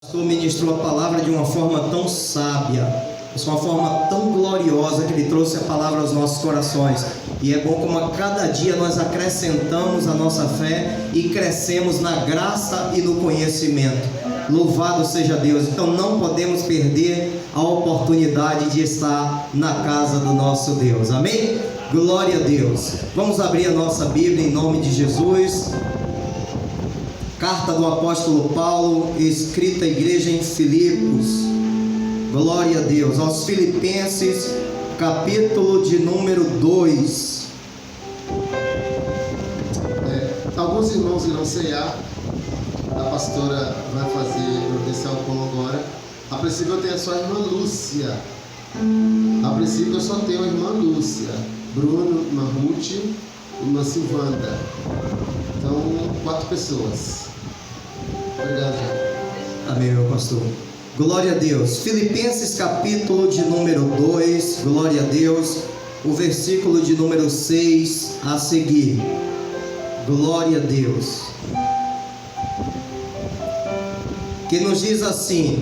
pastor ministrou a palavra de uma forma tão sábia, de uma forma tão gloriosa, que ele trouxe a palavra aos nossos corações. E é bom como a cada dia nós acrescentamos a nossa fé e crescemos na graça e no conhecimento. Louvado seja Deus. Então não podemos perder a oportunidade de estar na casa do nosso Deus. Amém? Glória a Deus. Vamos abrir a nossa Bíblia em nome de Jesus. Carta do apóstolo Paulo, escrita à igreja em Filipos. Glória a Deus. Aos Filipenses, capítulo de número 2. Alguns irmãos irão ceiar. A pastora vai fazer providencial o pão agora. A princípio eu tenho só a irmã Lúcia. A princípio eu só tenho a irmã Lúcia, Bruno, irmã Ruth e irmã Silvanda. Então, 4 pessoas. Obrigado. Amém, meu pastor. Glória a Deus. Filipenses capítulo de número 2. Glória a Deus. O versículo de número 6 a seguir. Glória a Deus. Que nos diz assim: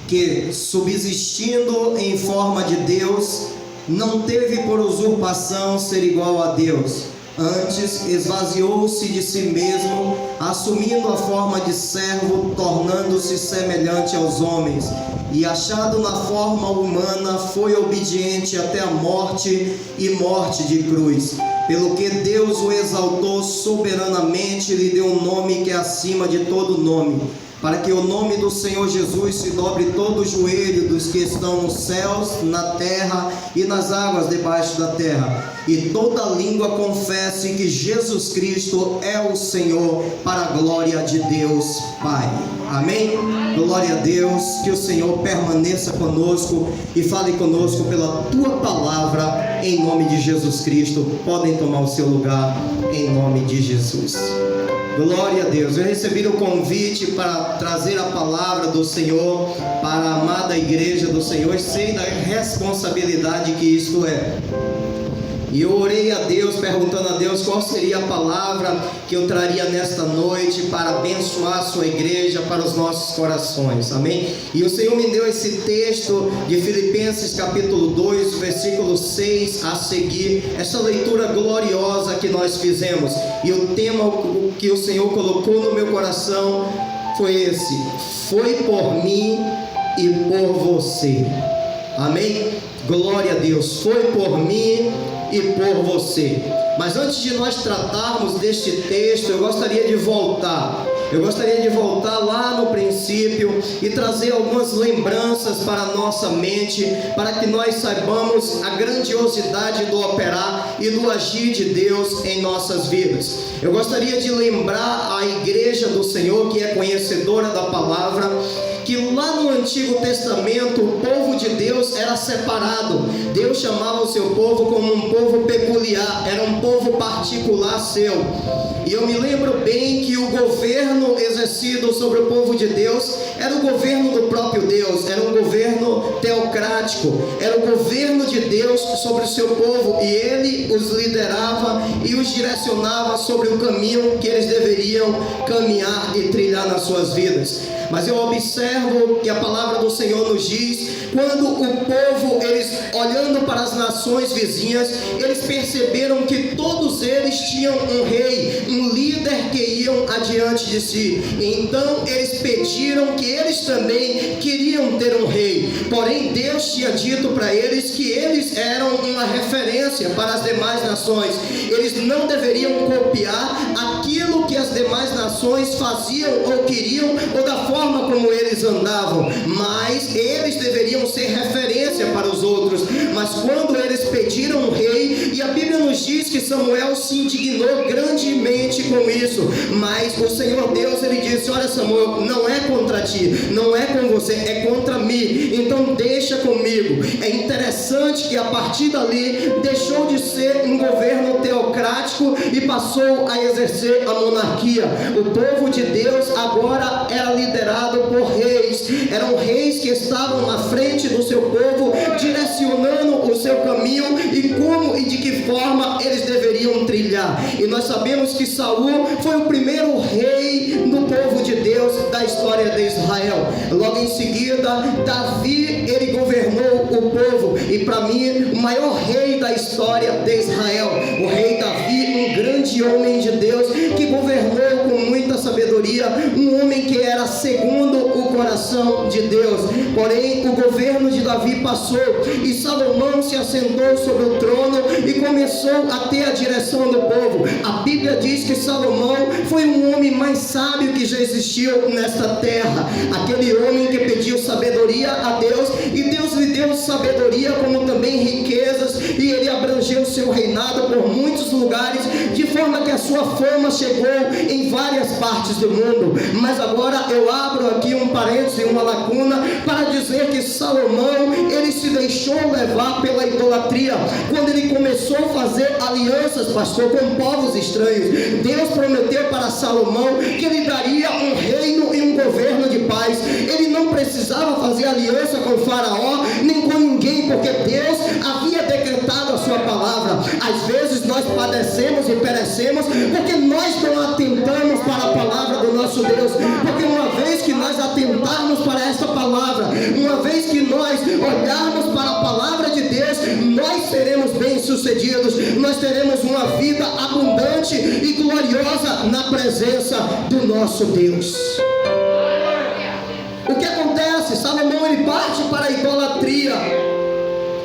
que subsistindo em forma de Deus, não teve por usurpação ser igual a Deus. Antes esvaziou-se de si mesmo, assumindo a forma de servo, tornando-se semelhante aos homens, e achado na forma humana, foi obediente até a morte e morte de cruz. Pelo que Deus o exaltou soberanamente e lhe deu um nome que é acima de todo nome, para que o nome do Senhor Jesus se dobre todo o joelho dos que estão nos céus, na terra e nas águas debaixo da terra, e toda língua confesse que Jesus Cristo é o Senhor, para a glória de Deus Pai. Amém? Glória a Deus. Que o Senhor permaneça conosco e fale conosco pela Tua palavra, em nome de Jesus Cristo. Podem tomar o seu lugar, em nome de Jesus. Glória a Deus. Eu recebi o convite para trazer a palavra do Senhor para a amada igreja do Senhor. Sei da responsabilidade que isto é. E eu orei a Deus, perguntando a Deus qual seria a palavra que eu traria nesta noite para abençoar a sua igreja, para os nossos corações. Amém? E o Senhor me deu esse texto de Filipenses capítulo 2, versículo 6 a seguir, essa leitura gloriosa que nós fizemos. E o tema que o Senhor colocou no meu coração foi esse: foi por mim e por você. Amém? Glória a Deus. Foi por mim e por você. Mas antes de nós tratarmos deste texto, eu gostaria de voltar lá no princípio e trazer algumas lembranças para a nossa mente, para que nós saibamos a grandiosidade do operar e do agir de Deus em nossas vidas. Eu gostaria de lembrar a igreja do Senhor, que é conhecedora da palavra, que lá no Antigo Testamento o povo de Deus era separado. Deus chamava o seu povo como um povo peculiar, era um povo particular seu. E eu me lembro bem que o governo exercido sobre o povo de Deus era o governo do próprio Deus, era um governo teocrático, era o governo de Deus sobre o seu povo, e ele os liderava e os direcionava sobre o caminho que eles deveriam caminhar e trilhar nas suas vidas. Mas eu observo que a palavra do Senhor nos diz, quando o povo, eles olhando para as nações vizinhas, eles perceberam que todos eles tinham um rei, um líder que iam adiante de si. Então eles pediram que eles também queriam ter um rei. Porém Deus tinha dito para eles que eles eram uma referência para as demais nações. Eles não deveriam copiar aquilo que as demais nações faziam ou queriam, ou da forma como eles andavam, mas eles deveriam ser referência para os outros. Mas quando eles pediram um rei, e a Bíblia nos diz que Samuel se indignou grandemente com isso, mas o Senhor Deus, ele disse: olha Samuel, não é contra ti, não é com você, é contra mim, então deixa comigo. É interessante que a partir dali deixou de ser um governo teocrático e passou a exercer a monarquia. O povo de Deus agora era liderado por reis, eram reis que estavam na frente do seu povo, direcionando o seu caminho e como e de que forma eles deveriam trilhar. E nós sabemos que Saul foi o primeiro rei do povo de Deus da história de Israel. Logo em seguida, Davi, ele governou o povo, e para mim, o maior rei da história de Israel, o rei Davi, um grande homem de Deus, que governou com muita sabedoria, um homem que era segundo o coração de Deus. Porém, o governo de Davi passou, e Salomão se assentou sobre o trono e começou a ter a direção do povo. A Bíblia diz que Salomão foi um homem mais sábio que já existiu nesta terra, aquele homem que pediu sabedoria a Deus, e Deus lhe deu sabedoria como também riquezas, e ele abrangeu seu reinado por muitos lugares, de forma que a sua fama chegou em várias partes do mundo. Mas agora eu abro aqui um parênteses, uma lacuna, para dizer que Salomão, ele se deixou levar pela idolatria, quando ele começou a fazer alianças, pastor, com povos estranhos. Deus prometeu para Salomão que ele daria um reino e um governo de paz. Ele não precisava fazer aliança com Faraó, nem com ninguém, porque Deus havia decretado a sua palavra. Às vezes nós padecemos e perecemos porque nós não atentamos para a palavra do nosso Deus, porque uma vez que nós atentarmos para esta palavra, uma vez que nós olharmos para a palavra de Deus, nós seremos bem-sucedidos, nós teremos uma vida abundante e gloriosa na presença do nosso Deus. O que acontece? Salomão, ele parte para a idolatria,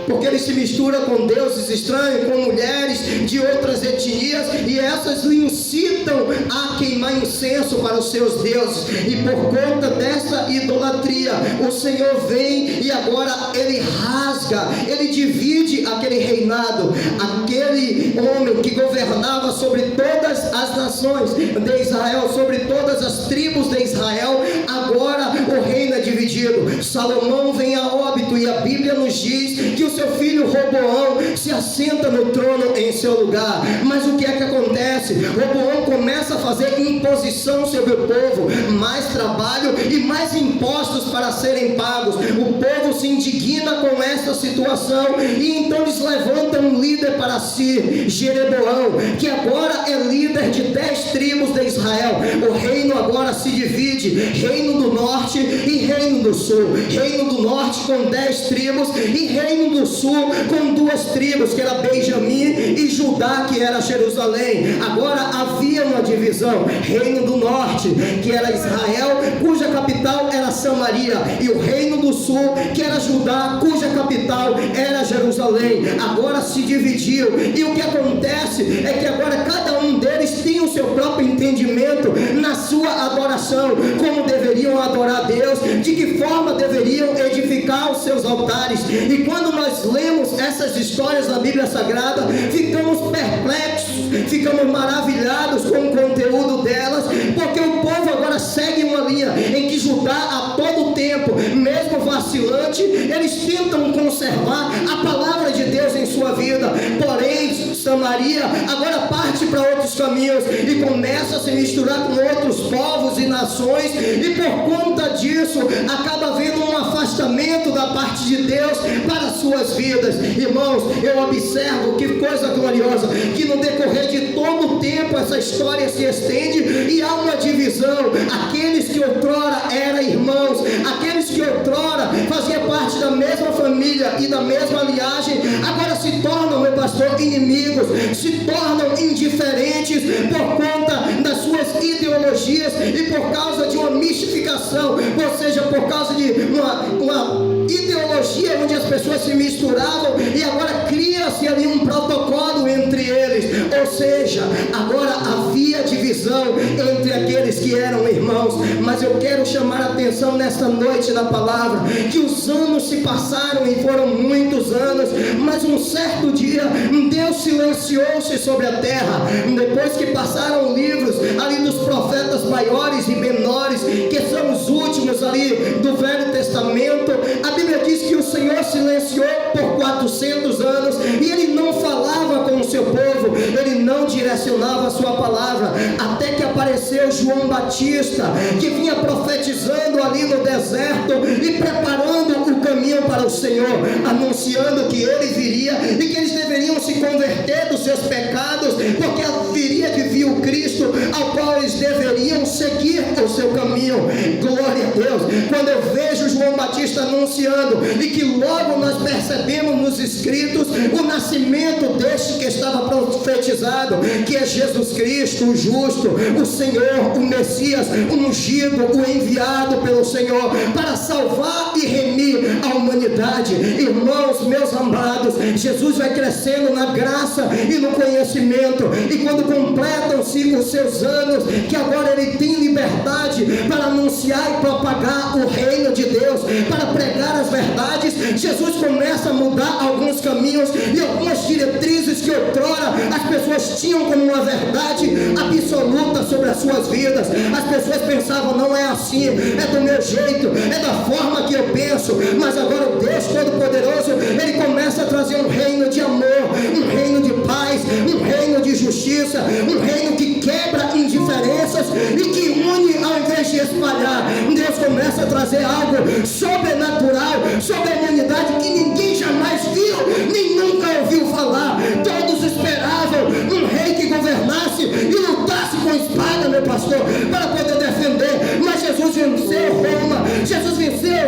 porque ele se mistura com deuses estranhos, com mulheres de outras etnias, e essas o incitam a queimar incenso para os seus deuses. E por conta dessa idolatria, o Senhor vem e agora ele rasga, ele divide aquele reinado. Aquele homem que governava sobre todas as nações de Israel, sobre todas as tribos de Israel, agora o reino é dividido. Salomão vem a óbito, e a Bíblia nos diz que o seu filho Roboão se assenta no trono em seu lugar. Mas o que é que acontece? Roboão começa a fazer imposição sobre o povo, mais trabalho e mais impostos para serem pagos. O povo se indigna com essa situação, e então eles levantam um líder para si, Jeroboão, que agora é líder de 10 tribos de Israel. O reino agora se divide: reino do norte e reino do sul. Reino do norte com 10 tribos, e reino do sul com 2 tribos, que era Benjamim e Judá, que era Jerusalém. Agora havia uma divisão: reino do norte, que era Israel, cuja capital era Samaria, e o reino do sul, que era Judá, cuja capital era Jerusalém. Agora se dividiu, e o que acontece é que agora cada um deles tem o seu próprio entendimento na sua adoração, como deveriam adorar Deus, de que forma deveriam edificar os seus altares. E quando nós lemos essas histórias da Bíblia Sagrada, ficamos perplexos, ficamos maravilhados com o conteúdo delas, porque o povo agora segue uma linha em que Judá, a todo tempo, mesmo vacilante, eles tentam conservar a palavra de Deus em sua vida. Porém, Samaria agora parte para outros caminhos e começa a se misturar com outros povos e nações, e por conta disso acaba havendo um afastamento da parte de Deus para as suas vidas. Irmãos, eu observo que coisa gloriosa, que no decorrer de todo o tempo essa história se estende e há uma divisão. Aqueles que outrora eram irmãos, aqueles que outrora faziam parte da mesma família e da mesma linhagem, agora se tornam, meu pastor, inimigos, se tornam indiferentes por conta das suas ideologias e por causa de uma mistificação, ou seja, por causa de uma ideologia onde as pessoas se misturavam, e agora cria-se ali um protocolo entre eles. Ou seja, agora havia divisão entre aqueles que eram irmãos. Mas eu quero chamar a atenção nesta noite na palavra, que os anos se passaram, e foram muitos anos, mas um certo dia Deus silenciou-se sobre a terra. Depois que passaram livros ali dos profetas maiores e menores, que são os últimos ali do Velho Testamento, a Bíblia diz que o Senhor silenciou por 400 anos, e ele não falava com o seu povo, ele não direcionava a sua palavra, até que apareceu apareceu João Batista, que vinha profetizando ali no deserto e preparando o caminho para o Senhor, anunciando que ele viria e que eles deveriam se converter dos seus pecados, porque haveria de vir o Cristo ao qual eles deveriam seguir o seu caminho. Glória a Deus. Quando eu vejo João Batista anunciando, e que logo nós percebemos nos escritos o nascimento deste que estava profetizado, que é Jesus Cristo, o justo, o Senhor, o Messias, o ungido, o enviado pelo Senhor para salvar e remir a humanidade. Irmãos, meus amados, Jesus vai crescendo na graça e no conhecimento, e quando completam-se os seus anos, que agora ele tem liberdade para anunciar e propagar o reino de Deus, para pregar as verdades, Jesus começa a mudar alguns caminhos e algumas diretrizes que outrora as pessoas tinham como uma verdade absoluta sobre as suas vidas. As pessoas pensavam: não é assim, é do meu jeito, é da forma que eu penso. Mas agora o Deus Todo-Poderoso, ele começa a trazer um reino de amor, um reino de paz, um reino de justiça, um reino que quebra indiferenças e que une ao invés de espalhar. Deus começa a trazer algo sobrenatural sobre a humanidade que ninguém jamais viu, nem nunca ouviu falar. Todos esperavam um rei que governasse e lutasse com espada, meu pastor, para poder defender. Mas Jesus venceu Roma, Jesus venceu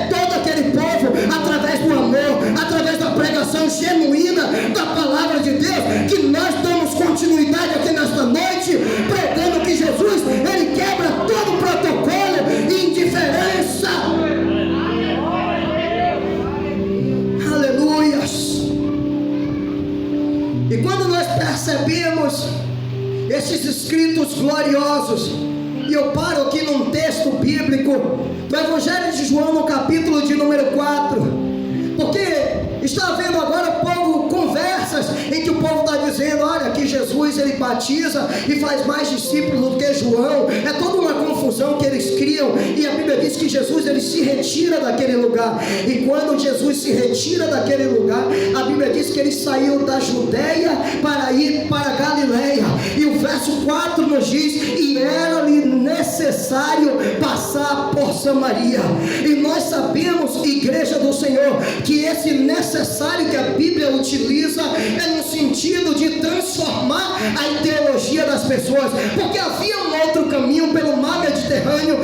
todo aquele povo através do amor, através da pregação genuína da palavra de Deus, que nós damos continuidade aqui nesta noite, pregando que Jesus, ele quebra todo o protocolo e indiferença. Aleluias. E quando nós percebemos esses escritos gloriosos, e eu paro aqui num texto bíblico do Evangelho de João, no capítulo de número 4, porque está havendo agora conversas em que o povo está dizendo: olha, que Jesus ele batiza e faz mais discípulos do que João. É toda uma confusão que eles criam, e a Bíblia diz que Jesus ele se retira daquele lugar. E quando Jesus se retira daquele lugar, a Bíblia diz que ele saiu da Judeia para ir para Galileia, e o verso 4 nos diz: e era-lhe necessário passar por Samaria. E nós sabemos, igreja do Senhor, que esse necessário que a Bíblia utiliza é no sentido de transformar a ideologia das pessoas, porque havia um outro caminho pelo mar Mediterrâneo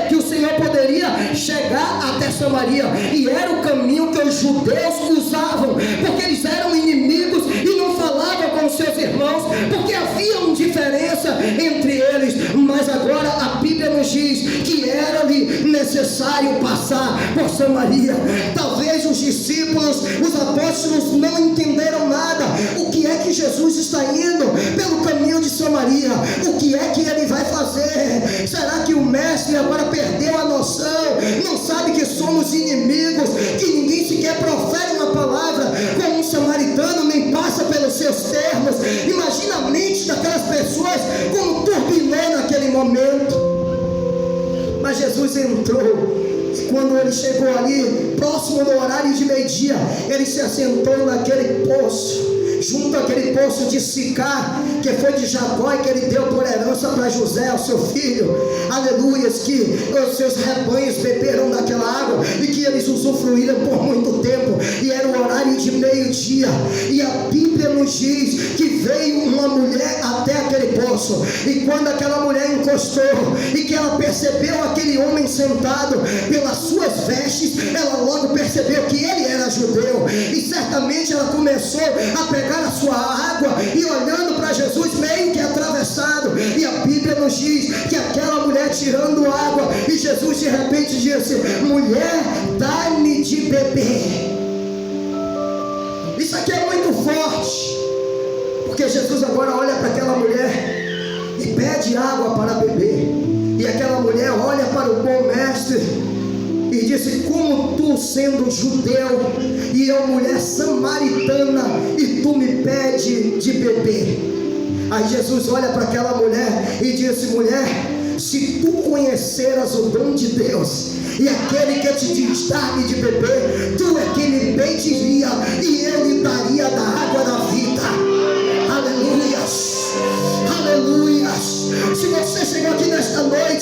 que o Senhor poderia chegar até Samaria, e era o caminho que os judeus usavam, porque eles eram inimigos e não falavam com os seus irmãos, porque havia uma diferença entre eles. Mas agora a Bíblia nos diz que era-lhe necessário passar por Samaria. Talvez os discípulos, os apóstolos não entenderam nada. O que é que Jesus está indo pelo caminho de Samaria? O que é que ele vai fazer? Será que o mestre agora perdeu a noção? Não sabe que somos inimigos, que ninguém sequer profere uma palavra como um samaritano, nem passa pelos seus termos? Imagina a mente daquelas pessoas como turbinou naquele momento. Mas Jesus entrou. Quando ele chegou ali, próximo do horário de meio-dia, ele se assentou naquele poço, junto àquele poço de Sicar, que foi de Jacó e que ele deu por herança para José, o seu filho. Aleluias, que os seus rebanhos beberam daquela água e que eles usufruíram por muito tempo. E era o horário de meio-dia, e a Bíblia nos diz que veio uma mulher até aquele poço, e quando aquela mulher encostou e que ela percebeu aquele homem sentado, pelas suas vestes ela logo percebeu que ele era judeu, e certamente ela começou a pegar a sua água e olhando para Jesus meio que atravessado. E a Bíblia nos diz que aquela mulher tirando água, e Jesus de repente disse: mulher, dá-me de beber. Isso aqui é muito forte, porque Jesus agora olha para aquela mulher e pede água para beber, e aquela mulher olha para o bom mestre e disse: como tu, sendo judeu, e eu mulher samaritana, e tu me pede de beber? Aí Jesus olha para aquela mulher e disse: mulher, se tu conheceras o dom de Deus, e aquele que te diz dar-me de beber, tu é que me pediria, e eu lhe daria da água da vida. Aleluias, aleluias.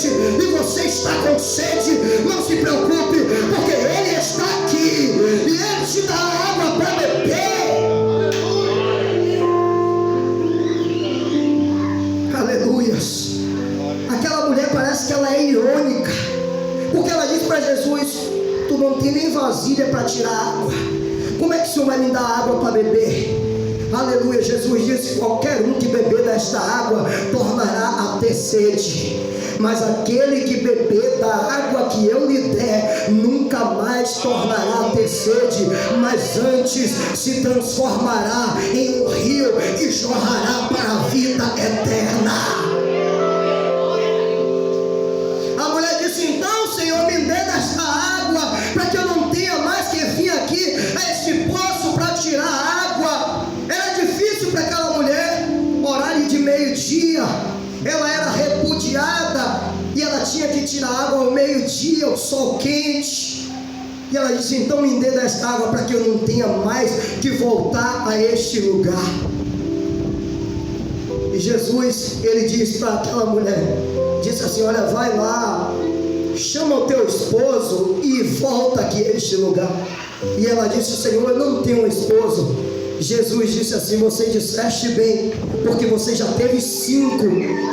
e você está com sede, não se preocupe, porque Ele está aqui e Ele te dá água para beber. Aleluias. Aquela mulher parece que ela é irônica, porque ela diz para Jesus: tu não tem nem vasilha para tirar água, como é que o Senhor vai me dar água para beber? Aleluia. Jesus disse: qualquer um que beber desta água tornará a ter sede, mas aquele que beber da água que eu lhe der nunca mais tornará a ter sede, mas antes se transformará em um rio e jorrará para a vida eterna. A mulher disse: então, Senhor, me dê desta água, para que eu não tenha mais que vir aqui a este poço para tirar água. Era difícil para aquela mulher, horário de meio-dia, ela era repudiada e ela tinha que tirar água ao meio-dia, o sol quente. E ela disse: então me dê desta água, para que eu não tenha mais que voltar a este lugar. E Jesus, ele disse para aquela mulher, disse assim: olha, vai lá, chama o teu esposo e volta aqui a este lugar. E ela disse: Senhor, eu não tenho um esposo. Jesus disse assim: você disseste bem, porque você já teve 5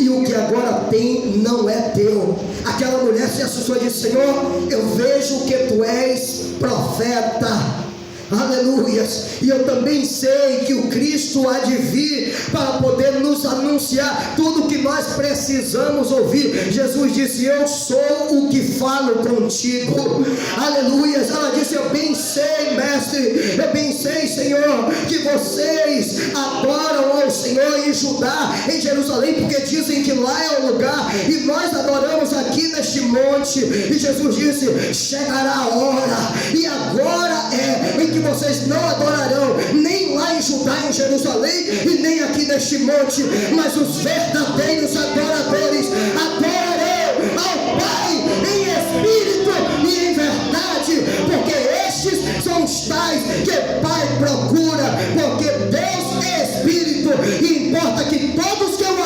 e o que agora tem não é teu. Aquela mulher se assustou e disse: Senhor, eu vejo que tu és profeta. Aleluias. E eu também sei que o Cristo há de vir para poder nos anunciar tudo o que nós precisamos ouvir. Jesus disse: eu sou o que falo contigo. Aleluias. Ela disse: eu bem sei, mestre, eu bem sei, Senhor, que vocês adoram ao Senhor em Judá, em Jerusalém, porque dizem que lá é o lugar, e nós adoramos aqui neste monte. E Jesus disse: chegará a hora, e agora é, em que vocês não adorarão nem lá em Judá, em Jerusalém, e nem aqui neste monte, mas os verdadeiros adoradores adorarão ao Pai em espírito e em verdade, porque estes são os tais que o Pai procura, porque Deus é espírito, e importa que todos que o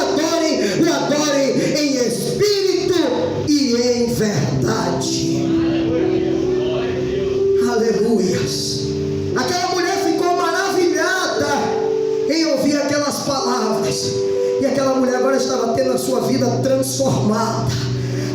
adorem em espírito e em verdade. Aleluias. Aquela mulher ficou maravilhada em ouvir aquelas palavras, e aquela mulher agora estava tendo a sua vida transformada.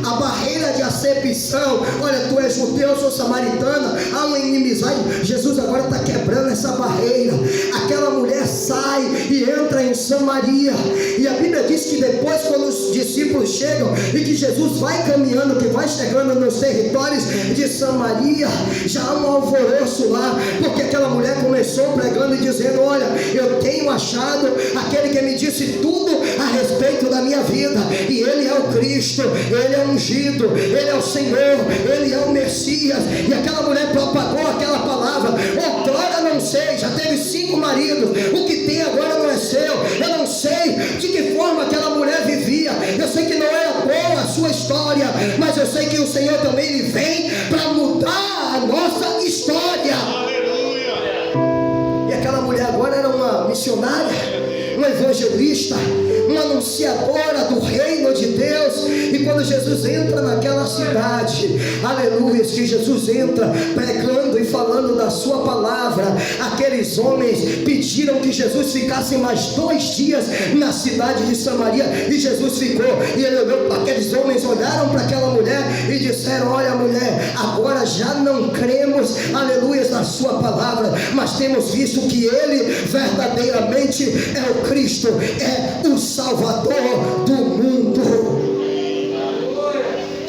A barreira de acepção, olha, tu és judeu, eu sou samaritana, há uma inimizade. Jesus agora está quebrando essa barreira. Aquela mulher sai e entra em Samaria, e a Bíblia diz que depois, quando os discípulos chegam e que Jesus vai caminhando, que vai chegando nos territórios de Samaria, já há um alvoroço lá, porque aquela mulher começou pregando e dizendo: olha, eu tenho achado aquele que me disse tudo a respeito da minha vida, e ele é o Cristo, ele é o ungido, ele é o Senhor, ele é o Messias. E aquela mulher propagou aquela palavra: outrora não sei, já teve 5 maridos, o que tem agora não é seu. Eu não sei de que forma aquela mulher vivia, eu sei que não era boa a sua história, mas eu sei que o Senhor também ele vem para mudar a nossa história. E aquela mulher agora era uma missionária, uma evangelista, uma anunciadora do reino de Deus. E quando Jesus entra naquela cidade, aleluia, que Jesus entra pregando e falando da sua palavra, aqueles homens pediram que Jesus ficasse mais 2 dias na cidade de Samaria, e Jesus ficou. E ele olhou, aqueles homens olharam para aquela mulher e disseram: olha, mulher, agora já não cremos, aleluia, na sua palavra, mas temos visto que ele verdadeiramente é o Cristo, é o Salvador do mundo.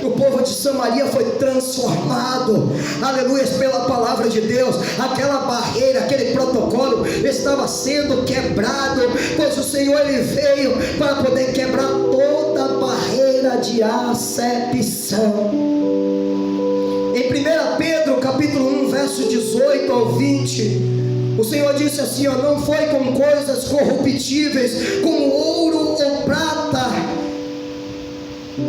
O povo de Samaria foi transformado, aleluia, pela palavra de Deus. Aquela barreira, aquele protocolo estava sendo quebrado, pois o Senhor ele veio para poder quebrar toda a barreira de acepção. Em 1 Pedro capítulo 1, verso 18 ao 20, o Senhor disse assim: ó, não foi com coisas corruptíveis, como ouro ou prata,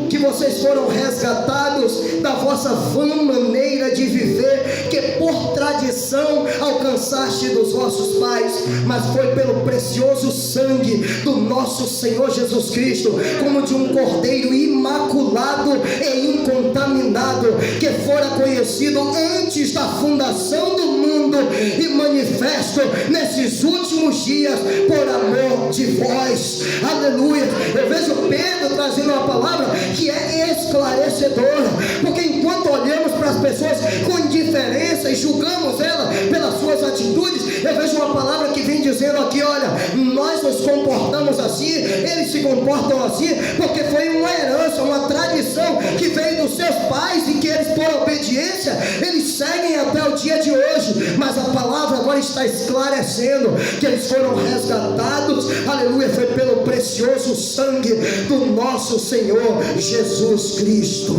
que vocês foram resgatados da vossa vã maneira de viver, que por tradição tradição alcançaste dos vossos pais, mas foi pelo precioso sangue do nosso Senhor Jesus Cristo, como de um cordeiro imaculado e incontaminado, que fora conhecido antes da fundação do mundo e manifesto nesses últimos dias por amor de vós. Aleluia. Eu vejo Pedro trazendo uma palavra que é esclarecedora, porque enquanto olhamos para as pessoas com indiferença e julgamos elas pelas suas atitudes, eu vejo uma palavra que vem dizendo aqui: olha, nós nos comportamos assim, eles se comportam assim, porque foi uma herança, uma tradição que veio dos seus pais e que eles, por obediência, eles seguem até o dia de hoje. Mas a palavra agora está esclarecendo que eles foram resgatados, aleluia, foi pelo precioso sangue do nosso Senhor Jesus Cristo.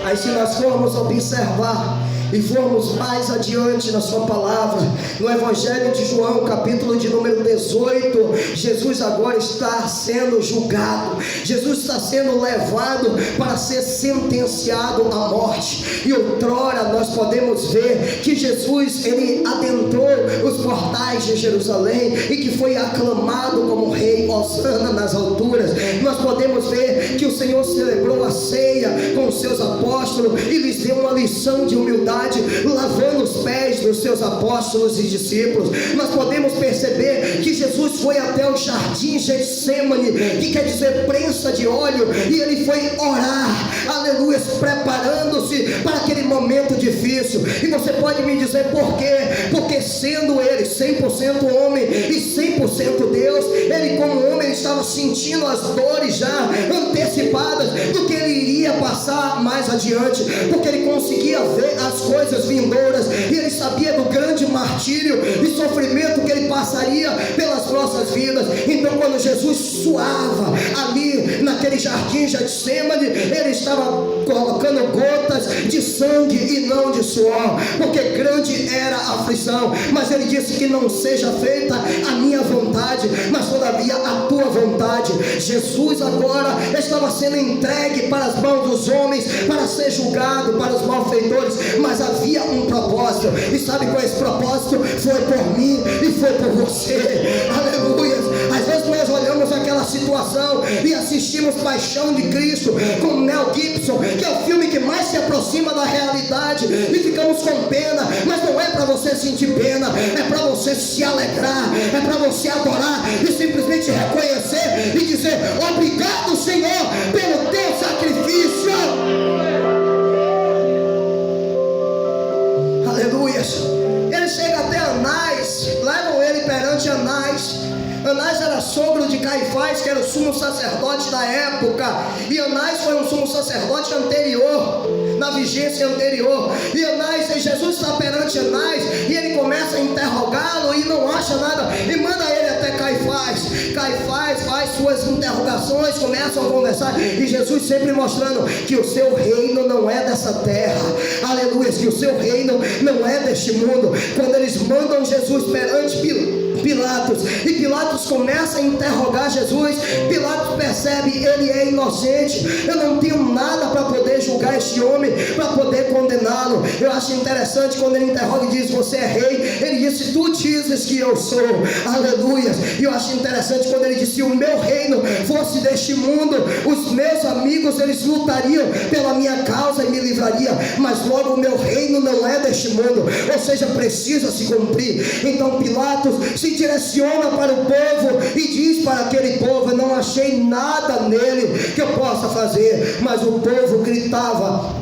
Aí, se nós formos observar e formos mais adiante na sua palavra, no Evangelho de João, capítulo de número 18, Jesus agora está sendo julgado, Jesus está sendo levado para ser sentenciado à morte. E outrora nós podemos ver que Jesus, ele adentrou os portais de Jerusalém e que foi aclamado como rei, hosana nas alturas. Nós podemos ver que o Senhor celebrou a ceia com os seus apóstolos e lhes deu uma lição de humildade, lavando os pés dos seus apóstolos e discípulos. Nós podemos perceber que Jesus foi até o jardim Getsemane, que quer dizer prensa de óleo, e ele foi orar, aleluia, preparando-se para aquele momento difícil. E você pode me dizer por quê? Porque sendo ele 100% homem e 100% Deus, ele como homem estava sentindo as dores já antecipadas do que ele iria passar mais adiante, porque ele conseguia ver as coisas vindouras, e ele sabia do grande martírio e sofrimento que ele passaria pelas nossas vidas. Então, quando Jesus suava ali naquele jardim Getsemane, ele estava colocando gotas de sangue e não de suor, porque grande era a aflição. Mas ele disse que não seja feita a minha vontade, mas todavia a tua vontade. Jesus agora estava sendo entregue para as mãos dos homens para ser julgado, para os malfeitores, mas havia um propósito. E sabe qual é esse propósito? Foi por mim e foi por você. Aleluia. Às vezes nós olhamos aquela situação e assistimos Paixão de Cristo com Mel Gibson, que é o filme que mais se aproxima da realidade, e ficamos com pena. Mas não é para você sentir pena, é para você se alegrar, é para você adorar e simplesmente reconhecer e dizer: obrigado, Senhor, pelo teu sacrifício. Aleluia. Ele chega até Anás, levam ele perante Anás. Anás era sogro de Caifás, que era o sumo sacerdote da época, e Anás foi um sumo sacerdote anterior, na vigência anterior. E Anás, e Jesus está perante Anás, e ele começa a interrogá-lo e não acha nada, e manda ele até Caifás. Caifás faz suas interrogações, começam a conversar, e Jesus sempre mostrando que o seu reino não é dessa terra, aleluia, que o seu reino não é deste mundo. Quando eles mandam Jesus perante Pilatos, e Pilatos começa a interrogar Jesus, Pilatos percebe: ele é inocente, eu não tenho nada para poder julgar este homem, para poder condená-lo. Eu acho interessante quando ele interroga e diz: você é rei? Ele disse: tu dizes que eu sou. Aleluia. E eu acho interessante quando ele disse: se o meu reino fosse deste mundo, os meus amigos, eles lutariam pela minha causa e me livrariam, mas logo o meu reino não é deste mundo, ou seja, precisa se cumprir. Então Pilatos se direciona para o povo e diz para aquele povo: eu não achei nada nele que eu possa fazer. Mas o povo gritava: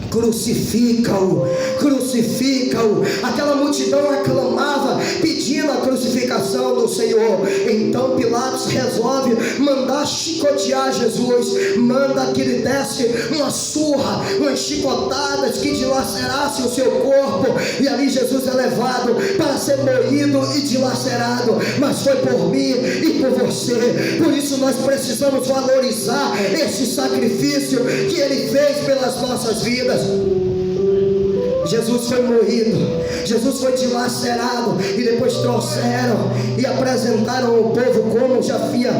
crucifica-o, crucifica-o. Aquela multidão aclamava pedindo a crucificação do Senhor. Então Pilatos resolve mandar chicotear Jesus, manda que ele desse uma surra, umas chicotadas que dilacerasse o seu corpo, e ali Jesus é levado para ser moído e dilacerado. Mas foi por mim e por você. Por isso nós precisamos valorizar esse sacrifício que ele fez pelas nossas vidas. Jesus foi moído, Jesus foi dilacerado, e depois trouxeram e apresentaram ao povo como já havia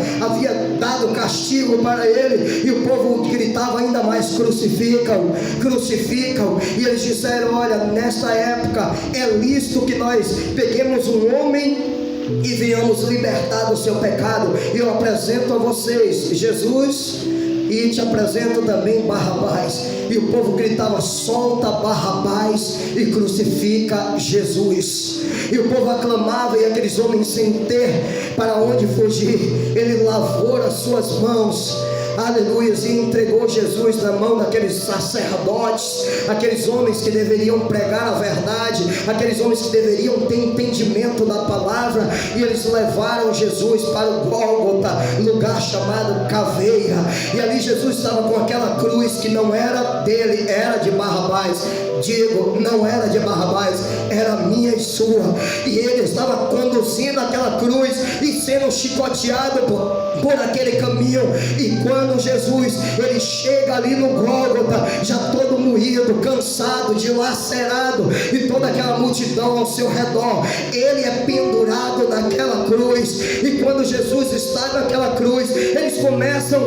dado castigo para ele, e o povo gritava ainda mais: crucificam, crucificam. E eles disseram: olha, nesta época é lícito que nós peguemos um homem e venhamos libertar do seu pecado. E eu apresento a vocês Jesus, e te apresento também Barrabás. E o povo gritava: solta Barrabás e crucifica Jesus. E o povo aclamava, e aqueles homens, sem ter para onde fugir, ele lavou as suas mãos, aleluia, e entregou Jesus na mão daqueles sacerdotes, aqueles homens que deveriam pregar a verdade, aqueles homens que deveriam ter entendimento da palavra. E eles levaram Jesus para o Gólgota, lugar chamado Caveira. E ali Jesus estava com aquela cruz que não era dele, era de Barrabás. Digo, não era de Barrabás, era minha e sua. E ele estava conduzindo aquela cruz e sendo chicoteado por aquele caminho. E quando Jesus, ele chega ali no Gólgota, já todo moído, cansado, dilacerado, e toda aquela multidão ao seu redor, ele é pendurado naquela cruz. E quando Jesus está naquela cruz, eles começam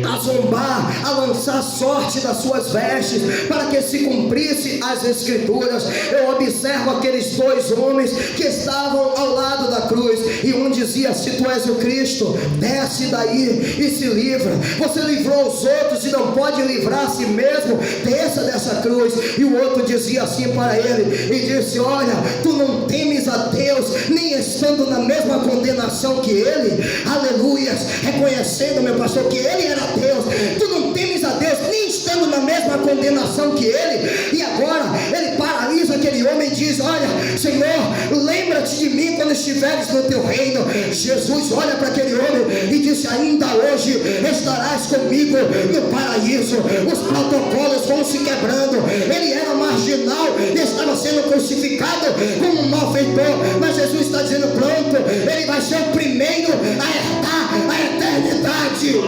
a zombar, a lançar sorte das suas vestes, para que se cumprisse as escrituras. Eu observo aqueles dois homens que estavam ao lado da cruz, e um dizia: se tu és o Cristo, desce daí e se livra. Você livrou os outros e não pode livrar a si mesmo, desça dessa cruz. E o outro dizia assim para ele, e disse: olha, tu não temes a Deus, nem estando na mesma condenação que ele. Aleluias, reconhecendo, meu pastor, que ele era Deus. Tu não temes a Deus, nem estando na mesma condenação que ele. E agora ele paralisa aquele homem e diz: olha, Senhor, lembra-te de mim quando estiveres no teu reino. Jesus olha para aquele homem e disse: ainda hoje estarás comigo no paraíso. Os protocolos vão se quebrando. Ele era marginal e estava sendo crucificado como um malfeitor, mas Jesus está dizendo: pronto, ele vai ser o primeiro a herdar a eternidade.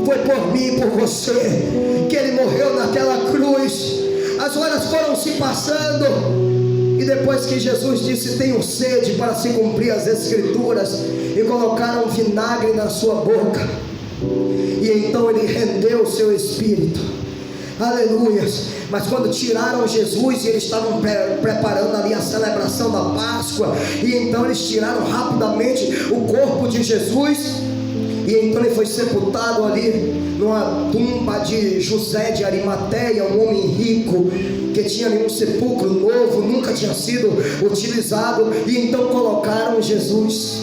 Foi por mim e por você que ele morreu naquela cruz. As horas foram se passando, e depois que Jesus disse: tenho sede, para se cumprir as escrituras, e colocaram vinagre na sua boca, e então ele rendeu o seu espírito. Aleluias. Mas quando tiraram Jesus, e eles estavam preparando ali a celebração da Páscoa, e então eles tiraram rapidamente o corpo de Jesus, e então ele foi sepultado ali numa tumba de José de Arimateia, um homem rico, que tinha ali um sepulcro novo, nunca tinha sido utilizado. E então colocaram Jesus.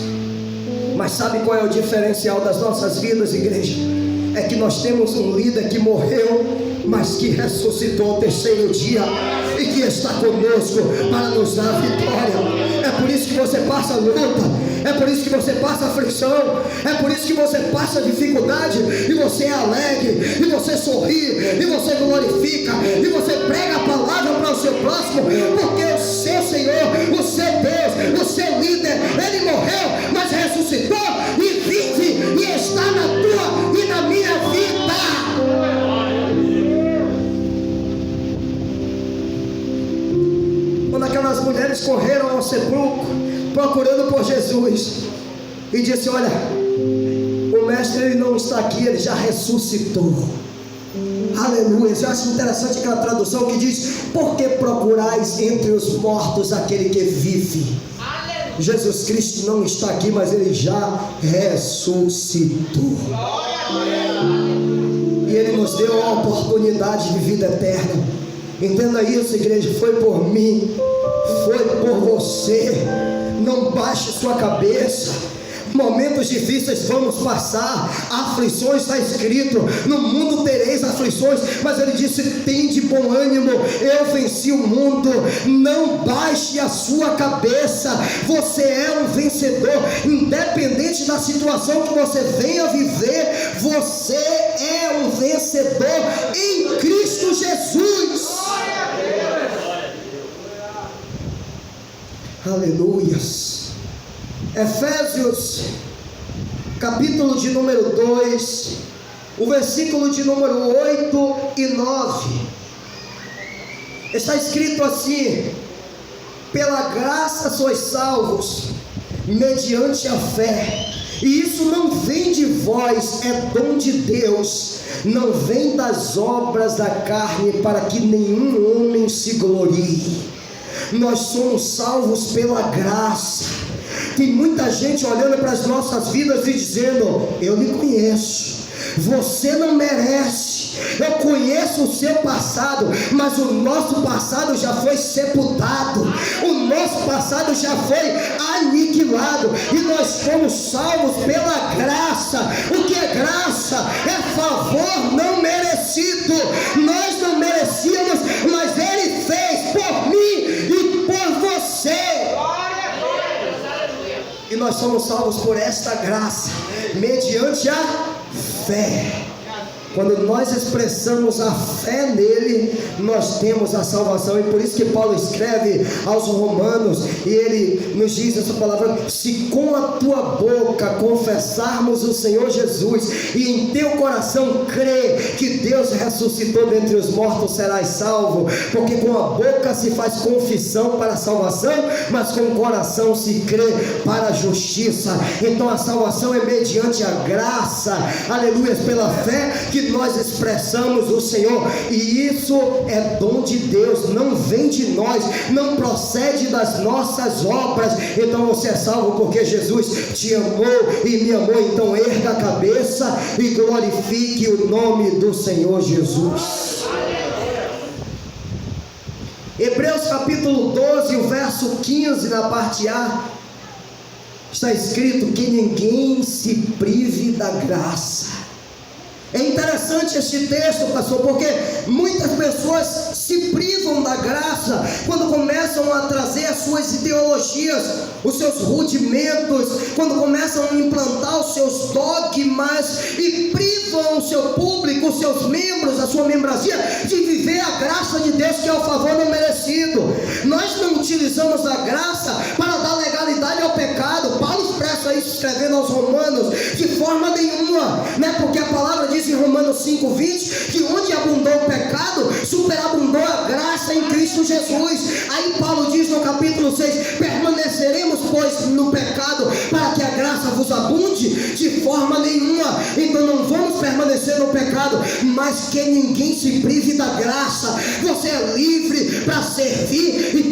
Mas sabe qual é o diferencial das nossas vidas, igreja? É que nós temos um líder que morreu, mas que ressuscitou ao terceiro dia, e que está conosco para nos dar vitória. É por isso que você passa luta, é por isso que você passa aflição, é por isso que você passa dificuldade, e você é alegre, e você sorri, e você glorifica, e você prega a palavra para o seu próximo, porque o seu Senhor, o seu Deus, o seu líder, ele morreu, mas ressuscitou e vive, e está na tua e na minha vida. Quando aquelas mulheres correram ao sepulcro procurando por Jesus, e disse: olha, o mestre, ele não está aqui, ele já ressuscitou. Aleluia. Eu acho interessante aquela tradução que diz: por que procurais entre os mortos aquele que vive? Jesus Cristo não está aqui, mas ele já ressuscitou, e ele nos deu a oportunidade de vida eterna. Entenda isso, igreja. Foi por mim, foi por você. Não baixe sua cabeça. Momentos difíceis vamos passar, aflições, está escrito: no mundo tereis aflições, mas ele disse: tende bom ânimo, eu venci o mundo. Não baixe a sua cabeça, você é um vencedor, independente da situação que você venha viver, você é um vencedor em Cristo Jesus. Aleluias. Efésios, capítulo de número 2, o versículo de número 8 e 9. Está escrito assim: pela graça sois salvos, mediante a fé. E isso não vem de vós, é dom de Deus, não vem das obras da carne, para que nenhum homem se glorie. Nós somos salvos pela graça. Tem muita gente olhando para as nossas vidas e dizendo: eu lhe conheço, você não merece. Eu conheço o seu passado, mas o nosso passado já foi sepultado, o nosso passado já foi aniquilado, e nós fomos salvos pela graça. O que é graça? É favor não merecido. Nós não merecíamos, mas Ele fez por mim e por você. E nós somos salvos por esta graça, mediante a fé. Quando nós expressamos a fé nele, nós temos a salvação. E por isso que Paulo escreve aos Romanos, e ele nos diz essa palavra: se com a tua boca confessarmos o Senhor Jesus, e em teu coração crer que Deus ressuscitou dentre os mortos, serás salvo. Porque com a boca se faz confissão para a salvação, mas com o coração se crê para a justiça. Então a salvação é mediante a graça, aleluia, pela fé que nós expressamos o Senhor. E isso é dom de Deus, não vem de nós, não procede das nossas obras. Então você é salvo porque Jesus te amou e me amou. Então erga a cabeça e glorifique o nome do Senhor Jesus. Hebreus capítulo 12, o verso 15, na parte A, está escrito que ninguém se prive da graça. É interessante este texto, pastor, porque muitas pessoas se privam da graça quando começam a trazer as suas ideologias, os seus rudimentos, quando começam a implantar os seus dogmas e privam o seu público, os seus membros, a sua membresia, de viver a graça de Deus, que é o favor não merecido. Nós não utilizamos a graça para dar legalidade ao pecado. Paulo expressa isso escrevendo aos Romanos: de forma nenhuma, né? Porque a palavra diz em Romanos 5:20 que onde abundou o pecado, superabundou a graça em Cristo Jesus. Aí Paulo diz no capítulo 6: permaneceremos pois no pecado para que a graça vos abunde? De forma nenhuma. Então não vamos permanecer no pecado, mas que ninguém se prive da graça. Você é livre para servir e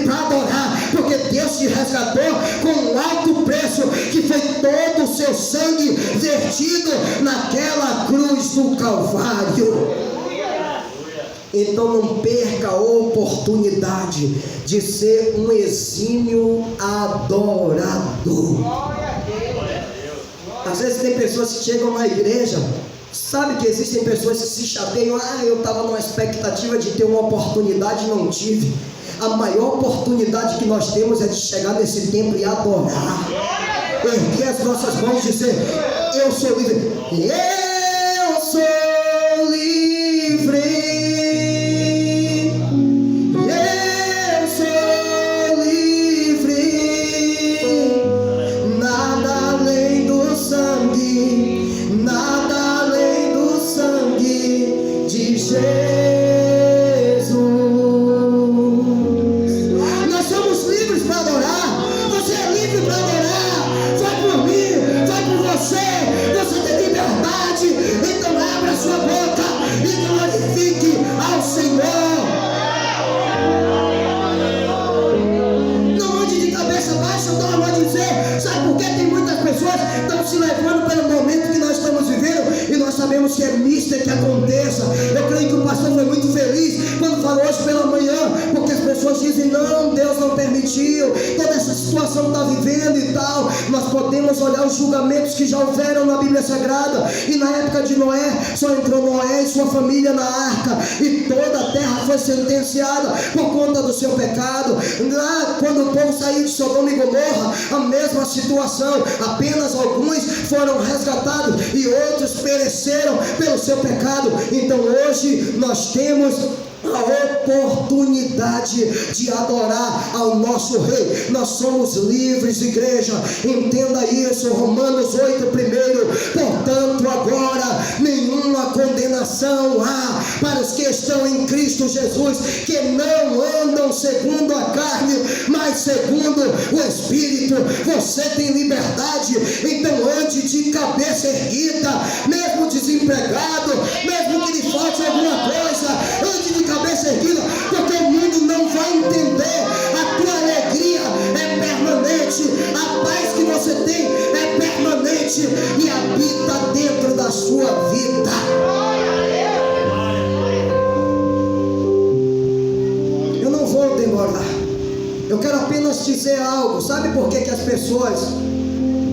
para adorar, porque Deus te resgatou com um alto preço, que foi todo o seu sangue vertido naquela cruz do Calvário. Então não perca a oportunidade de ser um exímio adorador. Às vezes tem pessoas que chegam na igreja, sabe que existem pessoas que se chateiam: eu estava numa expectativa de ter uma oportunidade e não tive. A maior oportunidade que nós temos é de chegar nesse templo e adorar, erguer as nossas mãos e dizer: eu sou livre, eu sou livre. Sabemos que é mister que aconteça. Eu creio que o pastor foi muito feliz quando falou hoje pela manhã, porque as pessoas dizem: não, Deus não permitiu, toda essa situação está vivendo e tal. Nós podemos olhar os julgamentos que já houveram na Bíblia Sagrada, e na época de Noé, só entrou Noé e sua família na arca, e toda a terra foi sentenciada por conta do seu pecado. Lá, quando o povo saiu de Sodoma e Gomorra, a mesma situação, apenas alguns foram resgatados e outros pereceram pelo seu pecado. Então hoje nós temos a oportunidade de adorar ao nosso Rei. Nós somos livres, igreja, entenda isso. Romanos 8, primeiro: portanto agora nenhuma condenação há para os que estão em Cristo Jesus, que não andam segundo a carne, mas segundo o Espírito. Você tem liberdade, então ande de cabeça erguida, mesmo desempregado, mesmo que lhe falte alguma coisa, ande de cabeça erguida, porque o mundo não vai entender. A tua alegria é permanente, a paz que você tem é permanente e habita dentro da sua vida. Eu não vou demorar, eu quero apenas dizer algo. Sabe por que as pessoas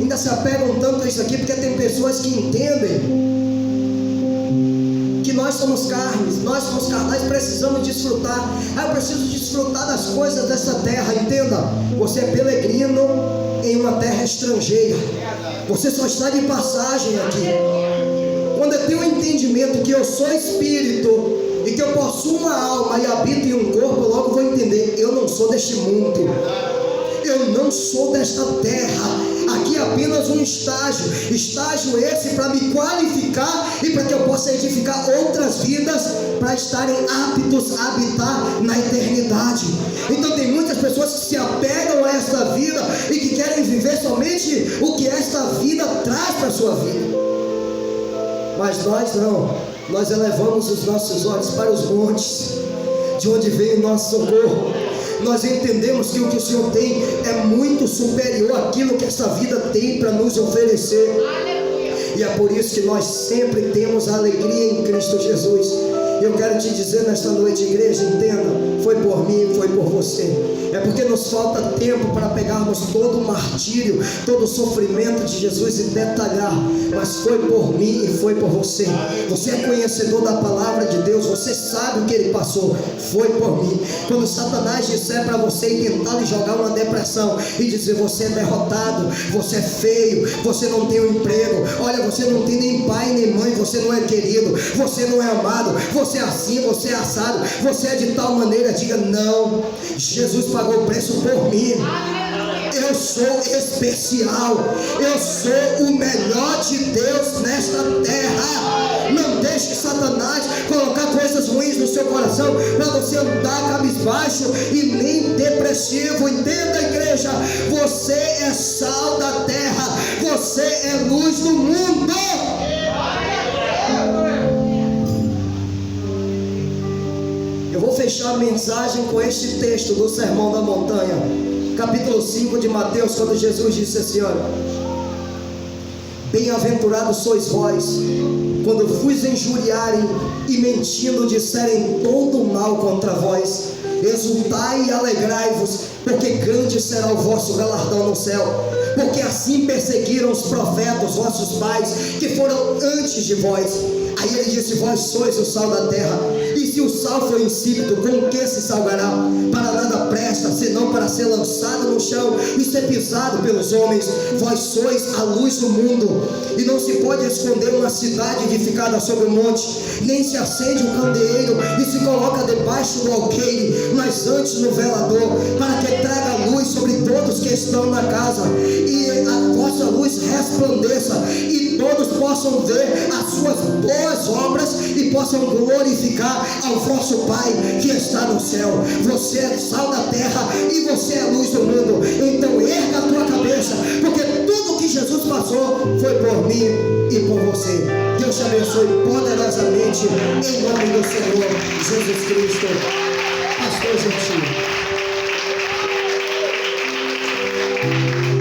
ainda se apegam tanto a isso aqui? Porque tem pessoas que entendem que nós somos carnes, nós somos carnais, precisamos desfrutar. Eu preciso desfrutar das coisas dessa terra. Entenda, você é peregrino em uma terra estrangeira, você só está de passagem aqui. Quando eu tenho um entendimento que eu sou espírito e que eu possuo uma alma e habito em um corpo, logo vou entender: eu não sou deste mundo, eu não sou desta terra. Aqui é apenas um estágio esse para me qualificar e para que eu possa edificar outras vidas para estarem aptos a habitar na eternidade. Então tem muitas pessoas que se apegam a esta vida e que querem viver somente o que esta vida traz para a sua vida. Mas nós não, nós elevamos os nossos olhos para os montes, de onde vem o nosso socorro. Nós entendemos que o que o Senhor tem é muito superior àquilo que esta vida tem para nos oferecer. E é por isso que nós sempre temos a alegria em Cristo Jesus. Eu quero te dizer nesta noite, igreja, entenda, foi por mim, foi por você. É porque nos falta tempo para pegarmos todo o martírio, todo o sofrimento de Jesus e detalhar, mas foi por mim e foi por você. Você é conhecedor da palavra de Deus, você sabe o que ele passou, foi por mim. Quando Satanás disser para você e tentar lhe jogar uma depressão e dizer: você é derrotado, você é feio, você não tem um emprego, olha, você não tem nem pai nem mãe, você não é querido, você não é amado, você é assim, você é assado, você é de tal maneira, diga: não, Jesus pagou o preço por mim. Eu sou especial, eu sou o melhor de Deus nesta terra. Não deixe Satanás colocar coisas ruins no seu coração para você andar cabisbaixo e nem depressivo. Entenda, igreja, você é sal da terra, você é luz do mundo. Eu vou fechar a mensagem com este texto do Sermão da Montanha, capítulo 5 de Mateus, quando Jesus disse assim: olha, bem-aventurados sois vós, quando vos injuriarem e mentindo disserem todo mal contra vós, exultai e alegrai-vos, porque grande será o vosso galardão no céu, porque assim perseguiram os profetas, vossos pais, que foram antes de vós. Aí ele disse: vós sois o sal da terra, e se o sal for insípido, com o que se salgará? Para nada presta, senão para ser lançado no chão e ser pisado pelos homens. Vós sois a luz do mundo, e não se pode esconder uma cidade edificada sobre o monte, nem se acende um candeeiro e se coloca debaixo do alqueire, mas antes no velador, para que traga luz sobre todos que estão na casa, e a vossa luz resplandeça, e todos possam ver as suas boas obras e possam glorificar ao vosso Pai que está no céu. Você é sal da terra e você é luz do mundo. Então erga a tua cabeça, porque tudo que Jesus passou foi por mim e por você. Deus te abençoe poderosamente, em nome do Senhor Jesus Cristo. Pastor Gentil.